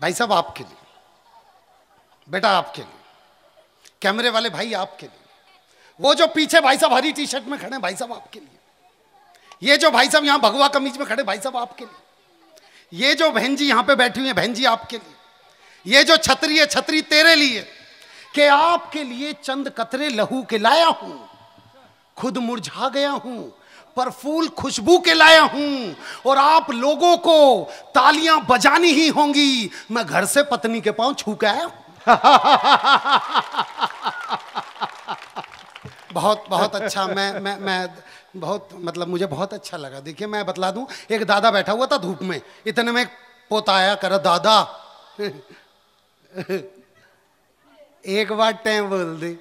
भाई साहब आपके लिए, बेटा आपके लिए, कैमरे वाले भाई आपके लिए, वो जो पीछे भाई साहब हरी टी शर्ट में खड़े भाई साहब आपके लिए, ये जो भाई साहब यहां भगवा कमीज में खड़े भाई साहब आपके लिए, ये जो बहन जी यहां पे बैठी हुई है बहन जी आपके लिए, ये जो छतरी है छतरी तेरे लिए, कि आपके लिए चंद कतरे लहू के लाया हूं, खुद मुरझा गया हूं पर फूल खुशबू के लाया हूं, और आप लोगों को तालियां बजानी ही होंगी, मैं घर से पत्नी के पांव छू के आया। बहुत बहुत अच्छा, मैं बहुत मतलब मुझे बहुत अच्छा लगा। देखिए मैं बतला दूं, एक दादा बैठा हुआ था धूप में, इतने में एक पोता आया, कर दादा एक बार टैं बोल दे।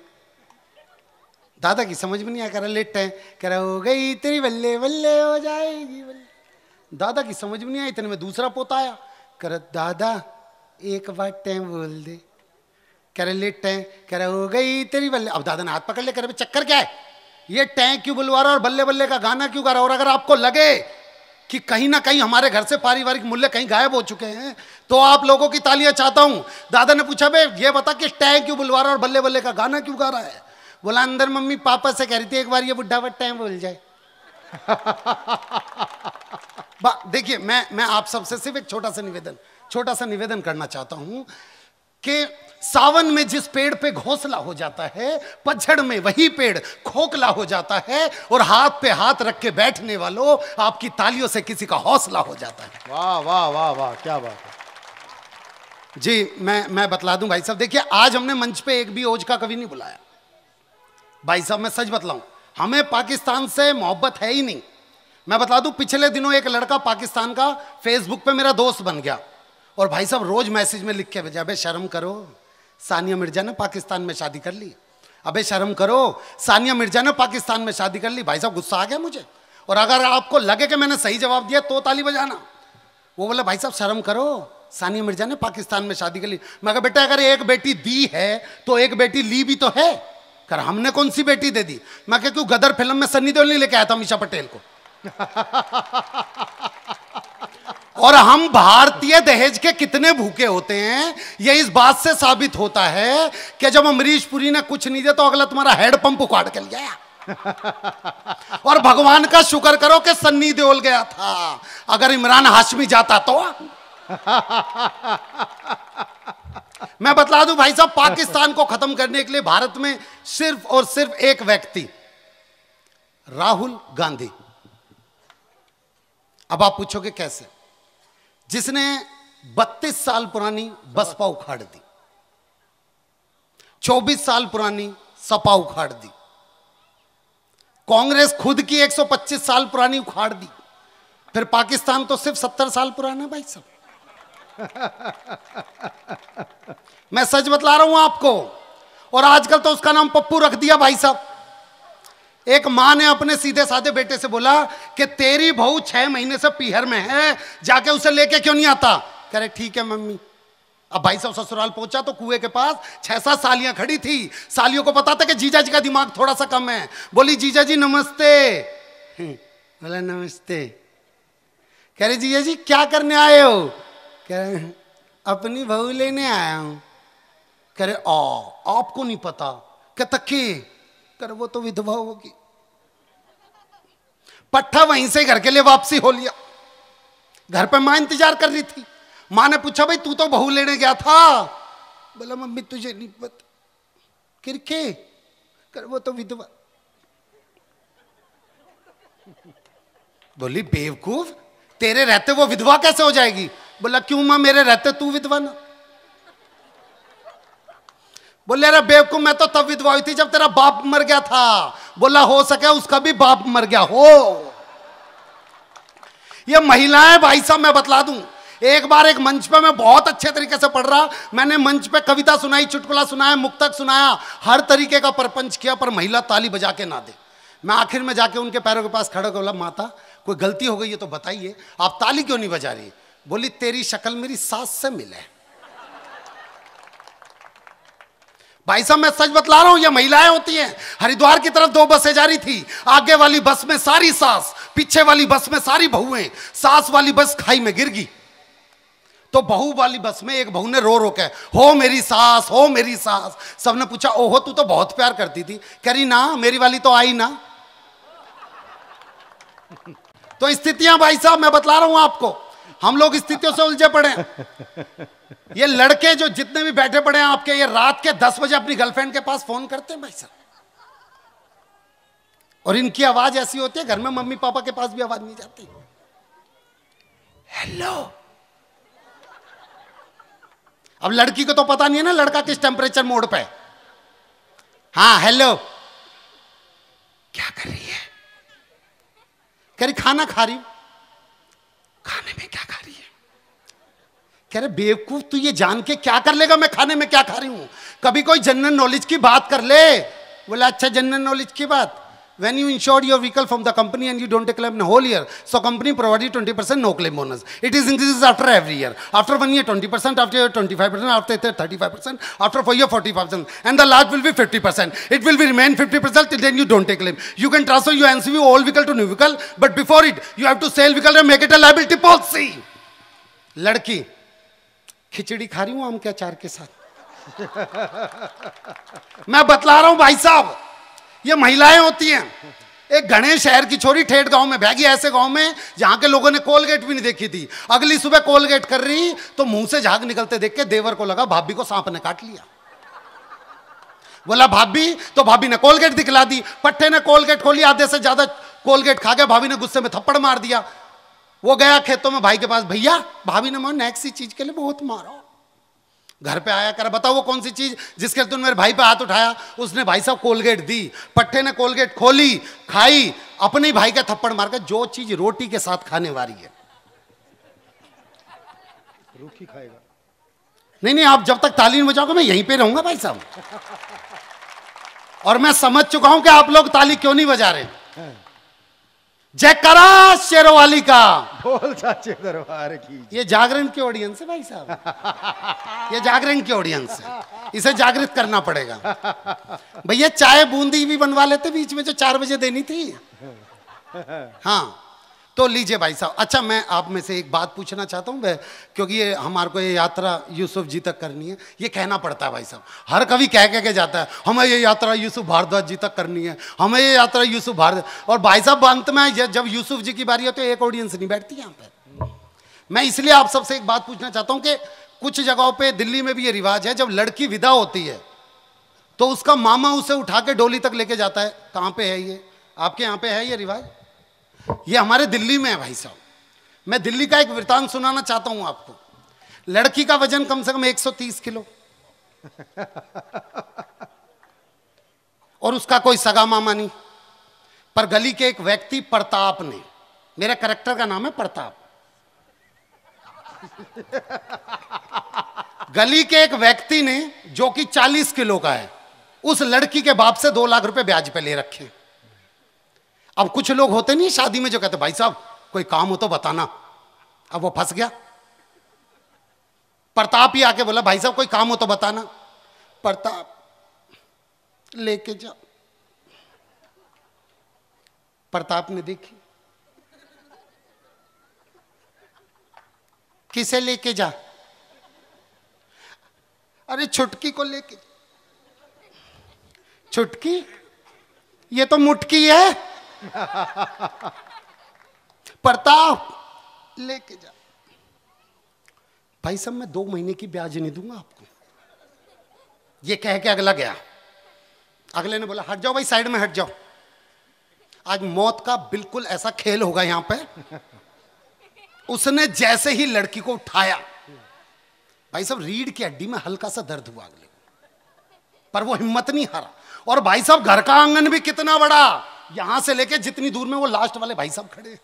दादा की समझ में नहीं आया, कह रहा लेट टैं, कह रहा हो गई तेरी बल्ले बल्ले हो जाएगी बल्ले। दादा की समझ में नहीं आया, इतने में दूसरा पोता आया, कह रहा दादा एक बार टैं बोल दे, कह रहे लेट टैं, कह रहा हो गई तेरी बल्ले। अब दादा ने हाथ पकड़ ले, कह रहे चक्कर क्या है, ये टैं क्यों बुलवा रहा और बल्ले बल्ले का गाना क्यों गा रहा, और अगर आपको लगे कि कहीं ना कहीं हमारे घर से पारिवारिक मूल्य कहीं गायब हो चुके हैं तो आप लोगों की तालियां चाहता हूं। दादा ने पूछा बे ये बता कि टैं क्यों बुलवा रहा और बल्ले बल्ले का गाना क्यों गा रहा है। बोला अंदर मम्मी पापा से कह रही थी एक बार ये बुढ़ा वट टैं बोल जाए। देखिए मैं आप सबसे सिर्फ एक छोटा सा निवेदन करना चाहता हूं कि सावन में जिस पेड़ पे घोंसला हो जाता है, पतझड़ में वही पेड़ खोखला हो जाता है, और हाथ पे हाथ रख के बैठने वालों आपकी तालियों से किसी का हौसला हो जाता है। वाह वाह वाह वाह, क्या बात है जी। मैं बतला दूं भाई साहब, देखिए आज हमने मंच पे एक भी ओज का कवि नहीं बुलाया। भाई साहब मैं सच बतलाऊं, हमें पाकिस्तान से मोहब्बत है ही नहीं। मैं बता दूं, पिछले दिनों एक लड़का पाकिस्तान का फेसबुक पे मेरा दोस्त बन गया, और भाई साहब रोज मैसेज में लिख के भेजा, अबे शर्म करो सानिया मिर्जा ने पाकिस्तान में शादी कर ली, अबे शर्म करो सानिया मिर्जा ने पाकिस्तान में शादी कर ली। भाई साहब गुस्सा आ गया मुझे, और अगर आपको लगे कि मैंने सही जवाब दिया तो ताली बजाना। वो बोला भाई साहब शर्म करो सानिया मिर्जा ने पाकिस्तान में शादी कर ली। मैं कहा बेटा अगर एक बेटी दी है तो एक बेटी ली भी तो है। कर हमने कौन सी बेटी दे दी। मैं कहा क्यों गदर फिल्म में सन्नी देओल नहीं लेके आया था मीशा पटेल को। और हम भारतीय दहेज के कितने भूखे होते हैं, ये इस बात से साबित होता है कि जब अमरीश पुरी ने कुछ नहीं दिया तो अगला तुम्हारा हेड पंप उखाड़ के लिया। और भगवान का शुक्र करो कि सन्नी देओल गया था, अगर इमरान हाशमी जाता तो। मैं बतला दूं भाई साहब, पाकिस्तान को खत्म करने के लिए भारत में सिर्फ और सिर्फ एक व्यक्ति, राहुल गांधी। अब आप पूछोगे कैसे, जिसने 32 साल पुरानी बसपा उखाड़ दी, 24 साल पुरानी सपा उखाड़ दी, कांग्रेस खुद की 125 साल पुरानी उखाड़ दी, फिर पाकिस्तान तो सिर्फ 70 साल पुराना है भाई साहब। मैं सच बतला रहा हूं आपको। और आजकल तो उसका नाम पप्पू रख दिया भाई साहब। एक मां ने अपने सीधे साधे बेटे से बोला कि तेरी बहू 6 महीने से पीहर में है, जाके उसे लेके क्यों नहीं आता। कह रहे ठीक है मम्मी। अब भाई साहब ससुराल पहुंचा तो कुएं के पास 6-7 सालियां खड़ी थी। सालियों को पता था कि जीजा जी का दिमाग थोड़ा सा कम है। बोली जीजा जी नमस्ते। बोला नमस्ते। कह रहे जीजा जी क्या करने आए हो। कह रहे अपनी बहू लेने आया हूं। कह रहे आपको नहीं पता। कहता के कर वो तो विधवा होगी। पट्टा वहीं से घर के लिए वापसी हो लिया। घर पे मां इंतजार कर रही थी। मां ने पूछा भाई तू तो बहू लेने गया था। बोला मम्मी तुझे नहीं पता। किरके कर वो तो विधवा। बोली बेवकूफ तेरे रहते वो विधवा कैसे हो जाएगी। बोला क्यों मां मेरे रहते तू विधवा ना। बोले अरे बेवकूफ मैं तो तब विधवा हुई थी जब तेरा बाप मर गया था। बोला हो सके उसका भी बाप मर गया हो। ये महिलाएं भाई साहब मैं बतला दूं, एक बार एक मंच पे मैं बहुत अच्छे तरीके से पढ़ रहा, मैंने मंच पे कविता सुनाई, चुटकुला सुनाया, मुक्तक सुनाया, हर तरीके का परपंच किया, पर महिला ताली बजा के ना दे। मैं आखिर में जाके उनके पैरों के पास खड़ा बोला माता कोई गलती हो गई है तो बताइए, आप ताली क्यों नहीं बजा रही। बोली तेरी शक्ल मेरी सास से मिले। भाई साहब मैं सच बतला रहा हूं, ये महिलाएं होती हैं। हरिद्वार की तरफ 2 बसें जा रही थी, आगे वाली बस में सारी सास, पीछे वाली बस में सारी बहुएं। सास वाली बस खाई में गिर गई तो बहू वाली बस में एक बहू ने रो रो के, हो मेरी सास, हो मेरी सास। सबने पूछा, ओहो तू तो बहुत प्यार करती थी। कह रही ना, मेरी वाली तो आई ना। तो स्थितियां भाई साहब मैं बतला रहा हूं आपको, हम लोग स्थितियों से उलझे पड़े हैं। ये लड़के जो जितने भी बैठे पड़े हैं आपके, ये रात के 10 बजे अपनी गर्लफ्रेंड के पास फोन करते हैं भाई साहब, और इनकी आवाज ऐसी होती है घर में मम्मी पापा के पास भी आवाज नहीं जाती। हेलो। अब लड़की को तो पता नहीं है ना लड़का किस टेम्परेचर मोड पे है। हाँ हेलो, क्या कर रही है? कह रही खाना खा रही हूं। खाने में क्या खा रही है? कह रहे बेवकूफ, तू ये जान के क्या कर लेगा मैं खाने में क्या खा रही हूं? कभी कोई जनरल नॉलेज की बात कर ले। बोला अच्छा जनरल नॉलेज की बात, when you insured your vehicle from the company and you don't claim in a whole year, so company provided 20% no claim bonus. It is increases after every year. After 1 year 20%, after year 25%, after year 35%, after 4 year 45%, and the last will be 50%. It will be remain 50% till then you don't take claim. You can transfer your NCV old vehicle to new vehicle, but before it you have to sell vehicle and make it a liability policy. लड़की, खिचड़ी खा रही हूं आम के अचार के साथ। मैं बतला रहा हूं भाई साहब, ये महिलाएं होती हैं। एक घने शहर की छोरी ठेठ गांव में भागी, ऐसे गांव में जहां के लोगों ने कोलगेट भी नहीं देखी थी। अगली सुबह कोलगेट कर रही तो मुंह से झाग निकलते देख के देवर को लगा भाभी को सांप ने काट लिया। बोला भाभी, तो भाभी ने कोलगेट दिखला दी। पट्टे ने कोलगेट खोली, आधे से ज्यादा कोलगेट खा गया। भाभी ने गुस्से में थप्पड़ मार दिया। वो गया खेतों में भाई के पास, भैया भाभी ने मुझे नेक्स्ट चीज के लिए बहुत मारा। घर पे आया, कर बताओ वो कौन सी चीज जिसके तुमने मेरे भाई पे हाथ उठाया? उसने भाई साहब कोलगेट दी। पट्टे ने कोलगेट खोली, खाई, अपने भाई का थप्पड़ मार कर। जो चीज रोटी के साथ खाने वाली है, रूखी खाएगा। नहीं नहीं, आप जब तक ताली नहीं बजाओगे मैं यहीं पे रहूंगा भाई साहब। और मैं समझ चुका हूं कि आप लोग ताली क्यों नहीं बजा रहे। जयकारा शेरवाली का बोल साचे दरबार की। ये जागरण की ऑडियंस है भाई साहब, ये जागरण की ऑडियंस है, इसे जागृत करना पड़ेगा। भैया चाय बूंदी भी बनवा लेते बीच में जो 4 बजे देनी थी। हाँ तो लीजिए भाई साहब। अच्छा मैं आप में से एक बात पूछना चाहता हूँ, क्योंकि ये हमारे को ये यात्रा यूसुफ जी तक करनी है। ये कहना पड़ता है भाई साहब, हर कवि कह के जाता है हमें ये यात्रा यूसुफ भारद्वाज जी तक करनी है, हमें ये यात्रा यूसुफ भारद्वाज। और भाई साहब अंत में जब यूसुफ जी की बारी हो तो एक ऑडियंस नहीं बैठती यहाँ पर। मैं इसलिए आप सबसे एक बात पूछना चाहता हूँ कि कुछ जगहों पर दिल्ली में भी ये रिवाज है, जब लड़की विदा होती है तो उसका मामा उसे उठा के डोली तक लेके जाता है। कहाँ पे है ये? आपके यहाँ पे है ये रिवाज? ये हमारे दिल्ली में है भाई साहब। मैं दिल्ली का एक वृतांत सुनाना चाहता हूं आपको। लड़की का वजन कम से कम 130 किलो और उसका कोई सगा मामा नहीं, पर गली के एक व्यक्ति प्रताप ने, मेरे कैरेक्टर का नाम है प्रताप, गली के एक व्यक्ति ने जो कि 40 किलो का है, उस लड़की के बाप से 2 लाख रुपए ब्याज पे ले रखे। अब कुछ लोग होते नहीं शादी में जो कहते भाई साहब कोई काम हो तो बताना। अब वो फंस गया। प्रताप ही आके बोला भाई साहब कोई काम हो तो बताना। प्रताप लेके जा। प्रताप ने देखी, किसे लेके जा? अरे छुटकी को लेके। छुटकी? ये तो मुटकी है। प्रताप लेके जा। भाई साहब मैं 2 महीने की ब्याज नहीं दूंगा आपको। ये कह के अगला गया। अगले ने बोला हट जाओ भाई, साइड में हट जाओ। आज मौत का बिल्कुल ऐसा खेल होगा यहां पे। उसने जैसे ही लड़की को उठाया, भाई साहब रीढ़ की हड्डी में हल्का सा दर्द हुआ अगले, पर वो हिम्मत नहीं हारा। और भाई साहब घर का आंगन भी कितना बड़ा, यहां से लेके जितनी दूर में वो लास्ट वाले भाई साहब खड़े हैं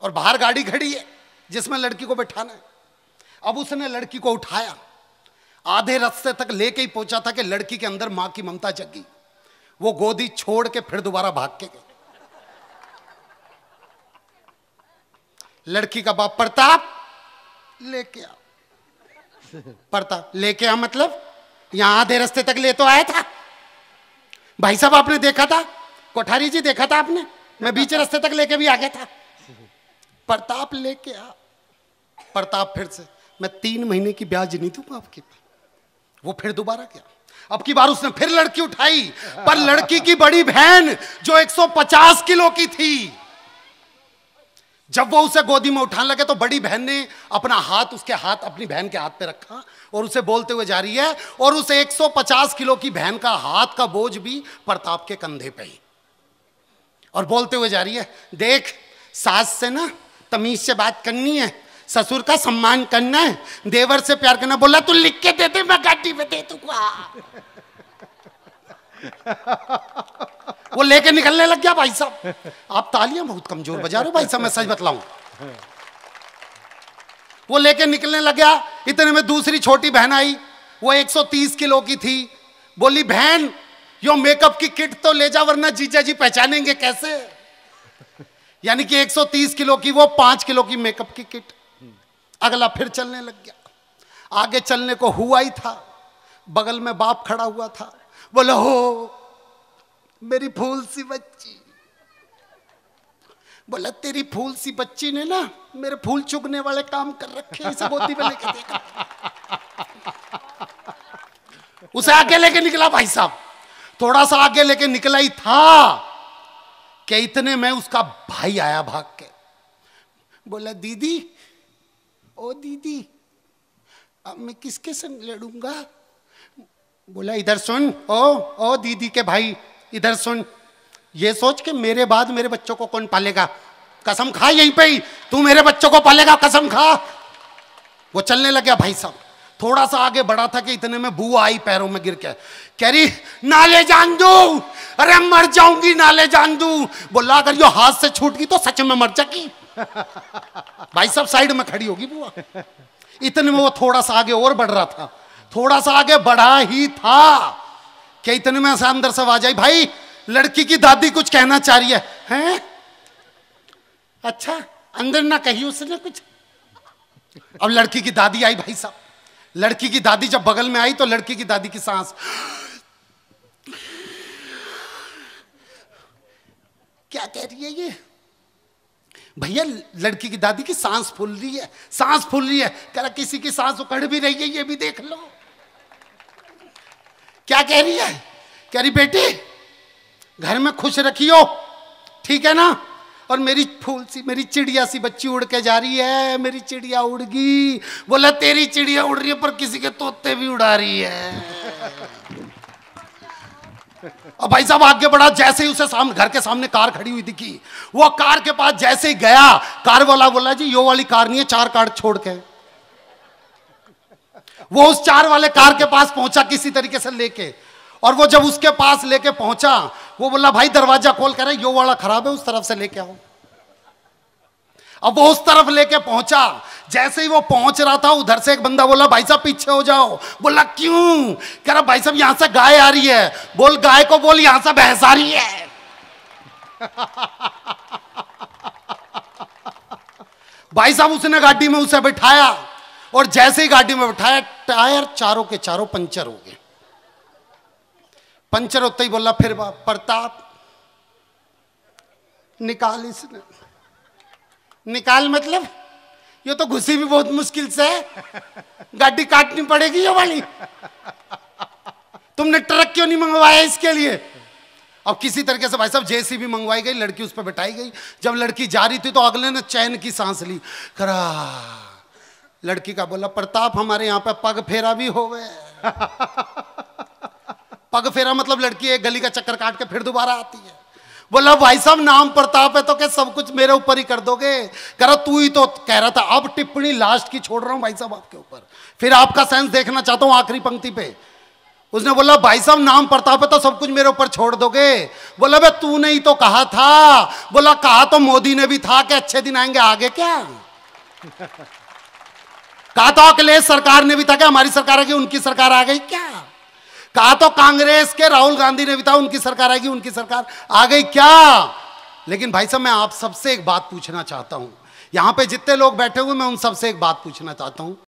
और बाहर गाड़ी खड़ी है जिसमें लड़की को बैठाना है। अब उसने लड़की को उठाया, आधे रास्ते तक लेके ही पहुंचा था कि लड़की के अंदर मां की ममता जगी। वो गोदी छोड़ के फिर दोबारा भाग के गए। लड़की का बाप प्रताप लेके आ। प्रताप लेके आ मतलब यहां आधे रास्ते तक ले तो आया था भाई साहब, आपने देखा था कोठारी जी, देखा था आपने, मैं बीच रास्ते तक लेके भी आ गया था। प्रताप लेके आ। प्रताप फिर से मैं 3 महीने की ब्याज नहीं दूंगा आपकी। वो फिर दोबारा गया, अब की बार उसने फिर लड़की उठाई, पर लड़की की बड़ी बहन जो 150 किलो की थी, जब वो उसे गोदी में उठाने लगे तो बड़ी बहन ने अपना हाथ अपनी बहन के हाथ पे रखा और उसे बोलते हुए जा रही है, और उस 150 किलो की बहन का हाथ का बोझ भी प्रताप के कंधे पे ही, और बोलते हुए जा रही है, देख सास से ना तमीज से बात करनी है, ससुर का सम्मान करना है, देवर से प्यार करना। बोला तू लिख के दे दे, मैं गाड़ी में दे दूंगा। वो लेके निकलने लग गया। भाई साहब आप तालियां बहुत कमजोर बजा रहे हो भाई साहब, मैं सच बतलाऊं। वो लेके निकलने लग गया, इतने में दूसरी छोटी बहन आई, वो 130 किलो की थी। बोली बहन यो मेकअप की किट तो ले जा, वरना जीजा जी पहचानेंगे कैसे। यानी कि 130 किलो की वो 5 किलो की मेकअप की किट। अगला फिर चलने लग गया। आगे चलने को हुआ ही था, बगल में बाप खड़ा हुआ था। बोला हो मेरी फूल सी बच्ची। बोला तेरी फूल सी बच्ची ने ना मेरे फूल चुगने वाले काम कर रखे, इसे गोदी में लेके देखा। उसे आगे लेके निकला भाई साहब, थोड़ा सा आगे लेके निकला ही था कि इतने में उसका भाई आया भाग के। बोला दीदी, ओ दीदी अब मैं किसके संग लड़ूंगा। बोला इधर सुन, ओ दीदी के भाई इधर सुन, ये सोच के मेरे बाद मेरे बच्चों को कौन पालेगा, कसम खा यहीं पे ही तू मेरे बच्चों को पालेगा, कसम खा। वो चलने लग गया भाई साहब, थोड़ा सा आगे बढ़ा था कि इतने में बुआ आई पैरों में गिर के, कह रही नाले जान दू, अरे मर जाऊंगी नाले जान दू। बोला अगर यो हाथ से छूट गई तो सच में मर जाएगी। भाई साहब साइड में खड़ी होगी बुआ। इतने में वो थोड़ा सा आगे और बढ़ रहा था, थोड़ा सा आगे बढ़ा ही था कि इतने में अंदर से आवाज आई, भाई लड़की की दादी कुछ कहना चाह रही है। हैं? अच्छा अंदर ना कही उसने कुछ। अब लड़की की दादी आई भाई साहब, लड़की की दादी जब बगल में आई तो लड़की की दादी की सांस, क्या कह रही है ये भैया। लड़की की दादी की सांस फूल रही है, सांस फूल रही है। कह रहा किसी की सांस उखड़ भी रही है, ये भी देख लो। क्या कह रही है, कह रही बेटी घर में खुश रखियो, ठीक है ना, और मेरी फूल सी मेरी चिड़िया सी बच्ची उड़ के जा रही है, मेरी चिड़िया उड़ गई। बोला तेरी चिड़िया उड़ रही है पर किसी के तोते भी उड़ा रही है। अब भाई साहब आगे बढ़ा, जैसे ही उसे सामने घर के सामने कार खड़ी हुई दिखी, वो कार के पास जैसे ही गया, कार वाला बोला जी यो वाली कार नहीं है, 4 कार छोड़ के। वो उस 4 वाले कार के पास पहुंचा किसी तरीके से लेके, और वो जब उसके पास लेके पहुंचा, वो बोला भाई दरवाजा खोल कर, यो वाला खराब है, उस तरफ से लेके आओ। अब वो उस तरफ लेके पहुंचा, जैसे ही वो पहुंच रहा था उधर से एक बंदा बोला भाई साहब पीछे हो जाओ। बोला क्यों, कह रहा भाई साहब यहां से गाय आ रही है। बोल गाय को बोल यहां से भैंस आ रही है। भाई साहब उसने गाड़ी में उसे बिठाया, और जैसे ही गाड़ी में बिठाया टायर चारों के चारों पंचर हो गए। पंचर होते ही बोला फिर प्रताप निकाल, इसने निकाल मतलब ये तो घुसी भी बहुत मुश्किल से है, गाड़ी काटनी पड़ेगी ये वाली। तुमने ट्रक क्यों नहीं मंगवाया इसके लिए। अब किसी तरीके से भाई साहब जेसीबी मंगवाई गई, लड़की उस पर बैठाई गई। जब लड़की जा रही थी तो अगले ने चैन की सांस ली। करा लड़की का बोला प्रताप हमारे यहाँ पे पग फेरा भी हो गए। पग फेरा मतलब लड़की एक गली का चक्कर काट के फिर दोबारा आती है। बोला भाई साहब नाम प्रताप है तो क्या सब कुछ मेरे ऊपर ही कर दोगे। कह रहा तू ही तो कह रहा था, अब टिप्पणी लास्ट की छोड़ रहा हूं भाई साहब आपके ऊपर, फिर आपका सेंस देखना चाहता हूं आखिरी पंक्ति पे। उसने बोला भाई साहब नाम प्रताप है तो सब कुछ मेरे ऊपर छोड़ दोगे। बोला बे तूने ही तो कहा था। बोला कहा तो मोदी ने भी था कि अच्छे दिन आएंगे, आगे क्या। कहा तो अखिलेश सरकार ने भी था कि हमारी सरकार आएगी, उनकी सरकार आ गई क्या। कहा तो कांग्रेस के राहुल गांधी ने भी था उनकी सरकार आएगी, उनकी सरकार आ गई क्या। लेकिन भाई साहब मैं आप सबसे एक बात पूछना चाहता हूं, यहां पे जितने लोग बैठे हुए मैं उन सबसे एक बात पूछना चाहता हूं।